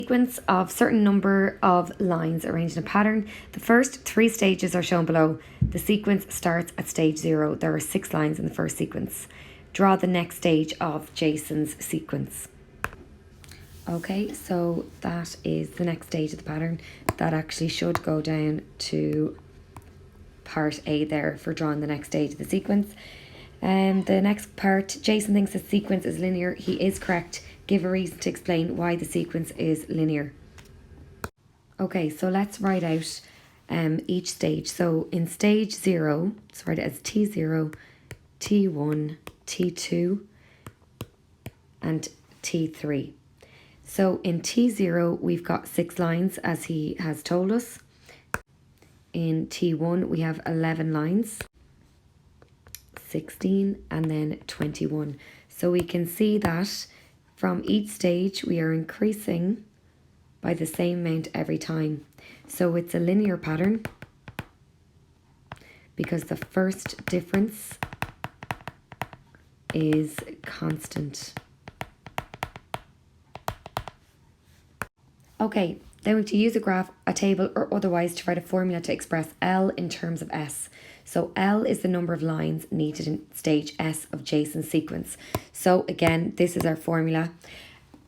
Sequence of certain number of lines arranged in a pattern. The first 3 stages are shown below. The sequence starts at stage 0. There are 6 lines in the first sequence. Draw the next stage of Jason's sequence. Okay, so that is the next stage of the pattern. That actually should go down to part A there for drawing the next stage of the sequence. The next part, Jason thinks the sequence is linear. He is correct. Give a reason to explain why the sequence is linear. Okay, so let's write out each stage. So in stage 0, let's write it as T0, T1, T2, and T3. So in T0, we've got 6 lines as he has told us. In T1, we have 11 lines, 16, and then 21. So we can see that from each stage, we are increasing by the same amount every time. So it's a linear pattern because the first difference is constant. Okay, then we have to use a graph, a table, or otherwise to write a formula to express L in terms of S. So L is the number of lines needed in stage S of Jason's sequence. So again, this is our formula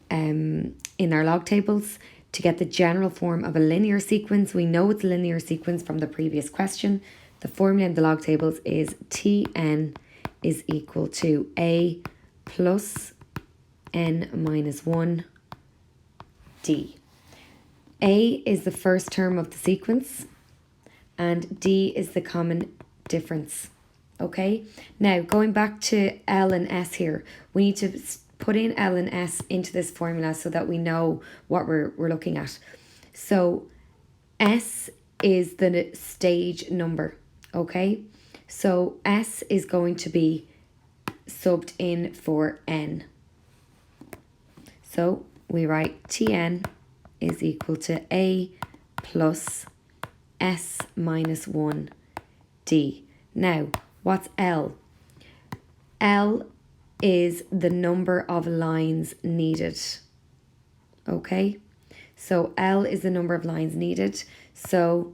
in our log tables. To get the general form of a linear sequence, we know it's a linear sequence from the previous question. The formula in the log tables is Tn is equal to A plus n minus 1 D. A is the first term of the sequence and D is the common difference. Okay, now going back to L and S here, we need to put in L and S into this formula so that we know what we're looking at. So S is the stage number, okay? So S is going to be subbed in for N. So we write Tn is equal to A plus S minus 1 D. Now, what's L? L is the number of lines needed. Okay? So L is the number of lines needed. So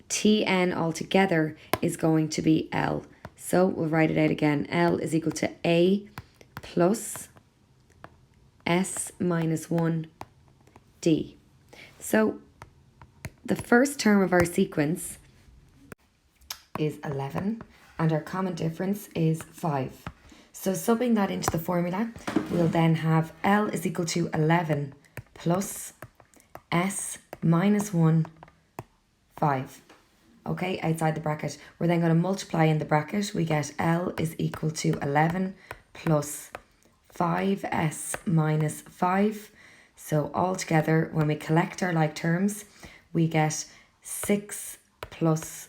Tn altogether is going to be L. So we'll write it out again. L is equal to A plus S minus 1 D. So the first term of our sequence is 11 and our common difference is 5. So subbing that into the formula, we'll then have L is equal to 11 plus S minus 1, 5. Okay, outside the bracket. We're then going to multiply in the bracket. We get L is equal to 11 plus 5S minus 5. So altogether, when we collect our like terms, we get 6 plus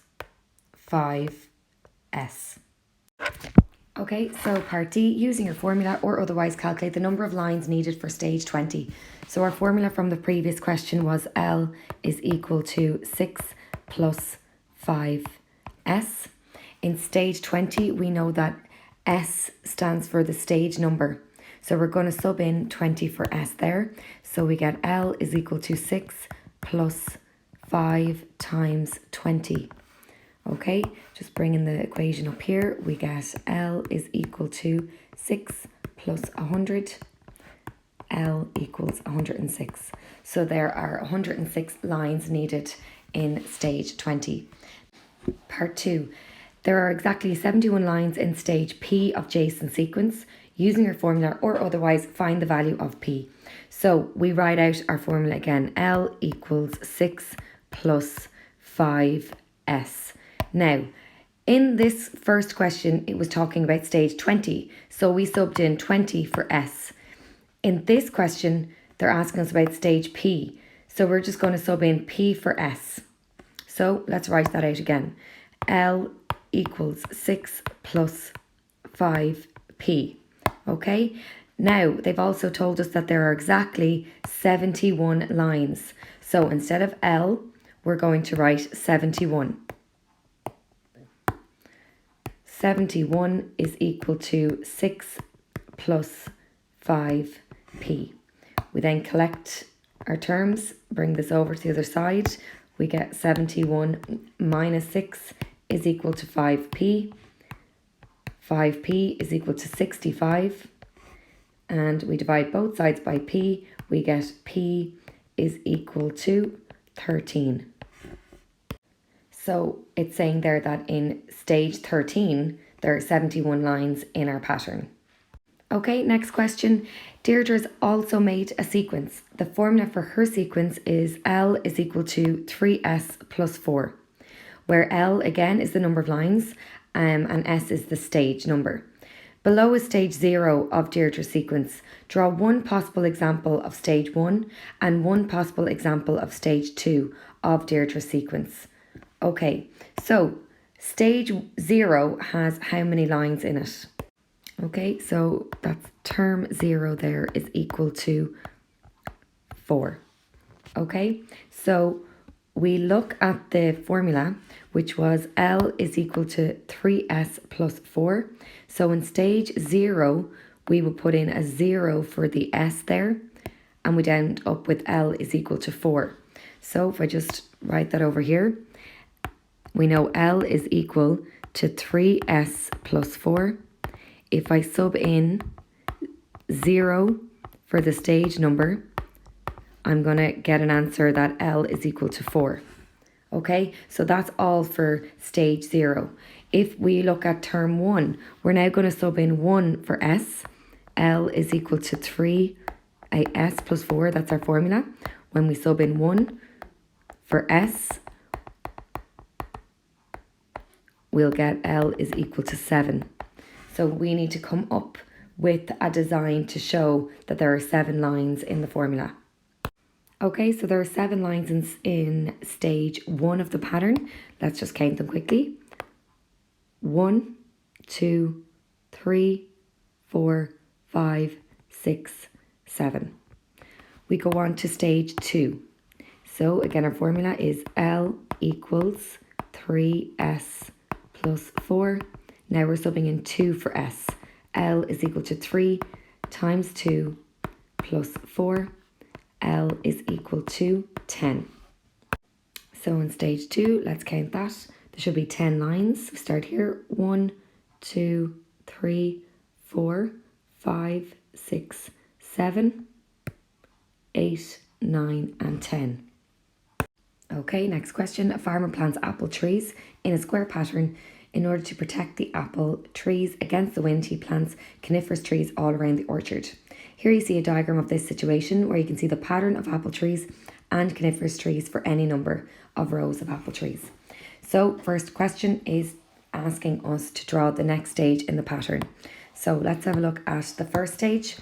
5S. Okay, so part D, using your formula or otherwise calculate the number of lines needed for stage 20. So our formula from the previous question was L is equal to 6 plus 5S. In stage 20, we know that S stands for the stage number. So we're going to sub in 20 for S there. So we get L is equal to 6 plus 5 times 20. Okay, just bringing the equation up here, we get L is equal to 6 plus 100. L equals 106. So there are 106 lines needed in stage 20. Part 2. There are exactly 71 lines in stage P of Jason's sequence. Using your formula or otherwise, find the value of P. So we write out our formula again. L equals 6 plus 5S. Now, in this first question, it was talking about stage 20. So we subbed in 20 for S. In this question, they're asking us about stage P. So we're just going to sub in P for S. So let's write that out again. L equals 6 plus 5P. Okay, now they've also told us that there are exactly 71 lines. So instead of L, we're going to write 71. 71 is equal to 6 plus 5p. We then collect our terms, bring this over to the other side. We get 71 minus 6 is equal to 5p. 5p is equal to 65. And we divide both sides by p. We get p is equal to 13. So it's saying there that in stage 13, there are 71 lines in our pattern. Okay, next question. Deirdre's also made a sequence. The formula for her sequence is L is equal to 3s plus 4, where L again is the number of lines and S is the stage number. Below is stage 0 of Deirdre's sequence. Draw one possible example of stage 1 and one possible example of stage 2 of Deirdre's sequence. Okay, so stage 0 has how many lines in it? Okay, so that's term 0 there is equal to 4. Okay, so we look at the formula, which was L is equal to 3s plus 4. So in stage 0, we will put in a 0 for the s there, and we'd end up with L is equal to 4. So if I just write that over here, we know L is equal to 3s plus 4. If I sub in 0 for the stage number, I'm going to get an answer that L is equal to 4. Okay, so that's all for stage 0. If we look at term 1, we're now going to sub in 1 for S. L is equal to 3s plus 4, that's our formula. When we sub in 1 for S, we'll get L is equal to 7. So we need to come up with a design to show that there are 7 lines in the formula. Okay, so there are 7 lines in stage 1 of the pattern. Let's just count them quickly. 1, 2, 3, 4, 5, 6, 7. We go on to stage 2. So again, our formula is L equals 3s plus 4. Now we're subbing in 2 for S. L is equal to 3 times 2 plus 4. L is equal to 10. So in stage 2, let's count that. There should be 10 lines. We start here. 1, 2, 3, 4, 5, 6, 7, 8, 9, and 10. Okay, next question. A farmer plants apple trees in a square pattern. In order to protect the apple trees against the wind, he plants coniferous trees all around the orchard. Here you see a diagram of this situation where you can see the pattern of apple trees and coniferous trees for any number of rows of apple trees. So first question is asking us to draw the next stage in the pattern. So let's have a look at the first stage.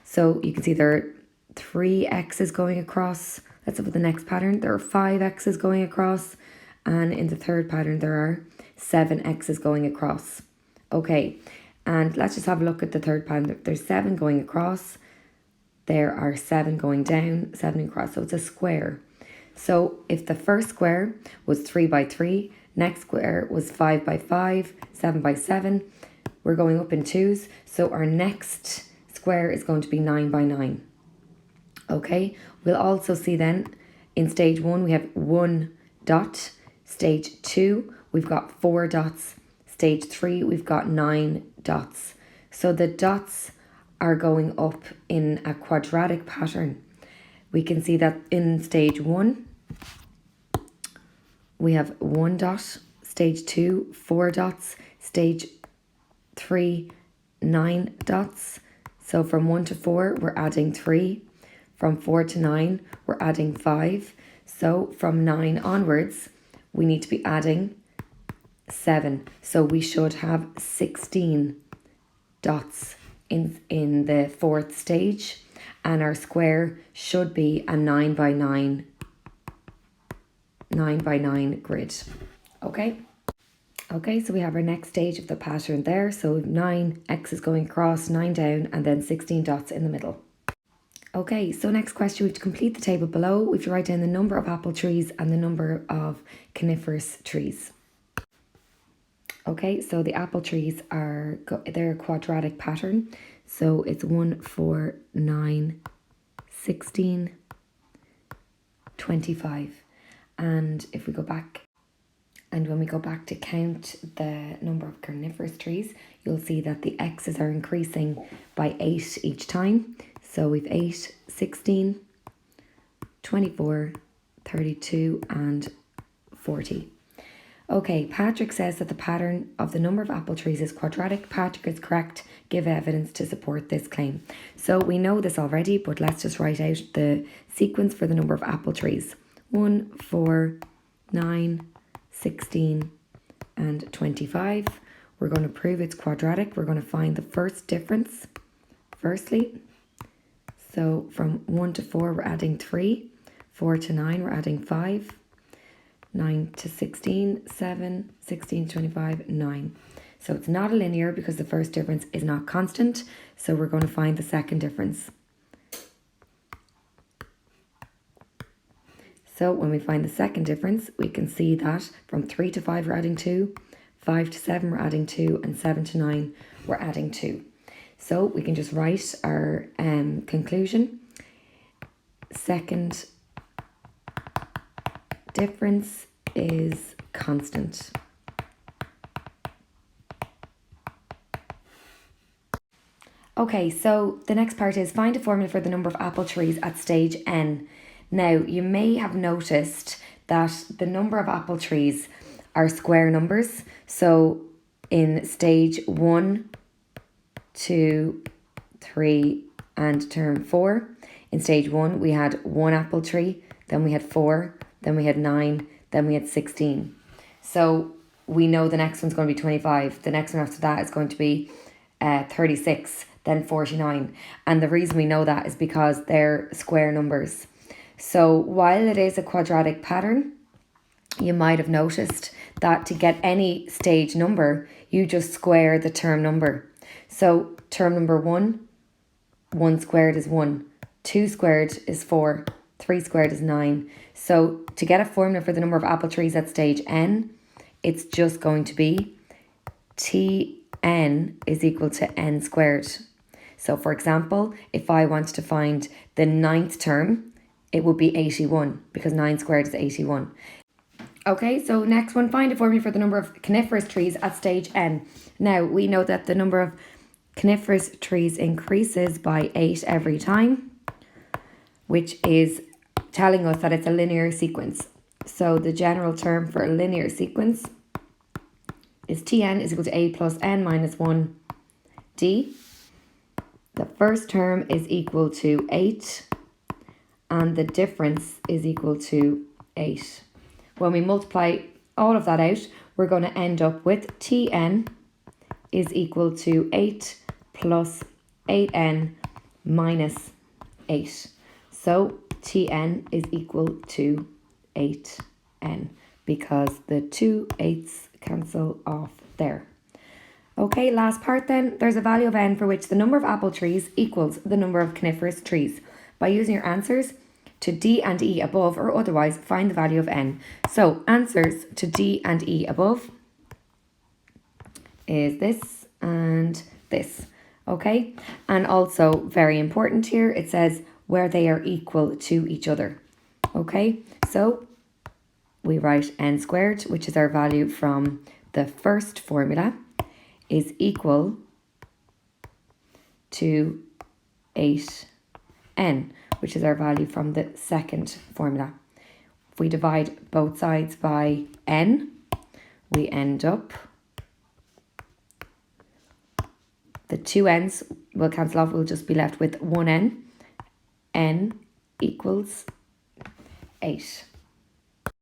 So you can see there are 3 X's going across. Let's look at the next pattern. There are 5 X's going across. And in the third pattern, there are 7 X's going across. Okay, and let's just have a look at the third pattern. There's 7 going across. There are 7 going down, 7 across. So it's a square. So if the first square was 3 by 3, next square was 5 by 5, 7 by 7, we're going up in twos. So our next square is going to be 9 by 9. Okay, we'll also see then in stage 1 we have 1 dot. Stage 2, we've got 4 dots. Stage 3, we've got 9 dots. So the dots are going up in a quadratic pattern. We can see that in stage 1, we have 1 dot. Stage 2, 4 dots. Stage 3, 9 dots. So from 1 to 4, we're adding 3. From 4 to 9, we're adding 5. So from 9 onwards, we need to be adding 7. So we should have 16 dots in the fourth stage. And our square should be a 9 by 9 grid. Okay? Okay, so we have our next stage of the pattern there. So 9 X's going across, 9 down, and then 16 dots in the middle. Okay, so next question, we have to complete the table below. We have to write down the number of apple trees and the number of coniferous trees. Okay, so the apple trees they're a quadratic pattern. So it's 1, 4, 9, 16, 25. And if we go back, and when we go back to count the number of carnivorous trees, you'll see that the x's are increasing by 8 each time. So we've 8, 16, 24, 32 and 40. Okay, Patrick says that the pattern of the number of apple trees is quadratic. Patrick is correct. Give evidence to support this claim. So we know this already, but let's just write out the sequence for the number of apple trees. 1, 4, 9, 16 and 25. We're going to prove it's quadratic. We're going to find the first difference firstly. So from 1 to 4 we're adding 3, 4 to 9 we're adding 5, 9 to 16, 7, 16, 25, 9. So it's not a linear because the first difference is not constant. So we're going to find the second difference. So when we find the second difference, we can see that from 3 to 5 we're adding 2, 5 to 7 we're adding 2, and 7 to 9 we're adding 2. So we can just write our conclusion. Second difference is constant. Okay, so the next part is find a formula for the number of apple trees at stage n. Now, you may have noticed that the number of apple trees are square numbers. So in stage 1, 2, 3 and term 4, in stage 1 we had 1 apple tree, then we had 4, then we had 9, then we had 16. So we know the next one's going to be 25. The next one after that is going to be 36, then 49. And the reason we know that is because they're square numbers. So while it is a quadratic pattern, you might have noticed that to get any stage number, you just square the term number. So term number 1, 1 squared is 1, 2 squared is 4, 3 squared is 9. So to get a formula for the number of apple trees at stage n, it's just going to be Tn is equal to n squared. So for example, if I wanted to find the 9th term, it would be 81 because 9 squared is 81. Okay, so next one, find a formula for the number of coniferous trees at stage n. Now, we know that the number of coniferous trees increases by 8 every time, which is telling us that it's a linear sequence. So the general term for a linear sequence is Tn is equal to a plus n minus 1 d. The first term is equal to 8 and the difference is equal to 8. When we multiply all of that out, we're going to end up with Tn is equal to 8 plus 8n minus 8. So Tn is equal to 8n because the 2 8s cancel off there. Okay, last part then. There's a value of n for which the number of apple trees equals the number of coniferous trees. By using your answers to D and E above or otherwise, find the value of n. So answers to D and E above is this and this. Okay, and also very important here, it says where they are equal to each other. Okay, so we write n squared, which is our value from the first formula, is equal to 8n, which is our value from the second formula. If we divide both sides by n, we end up, the two n's will cancel off, we'll just be left with one n. N equals 8.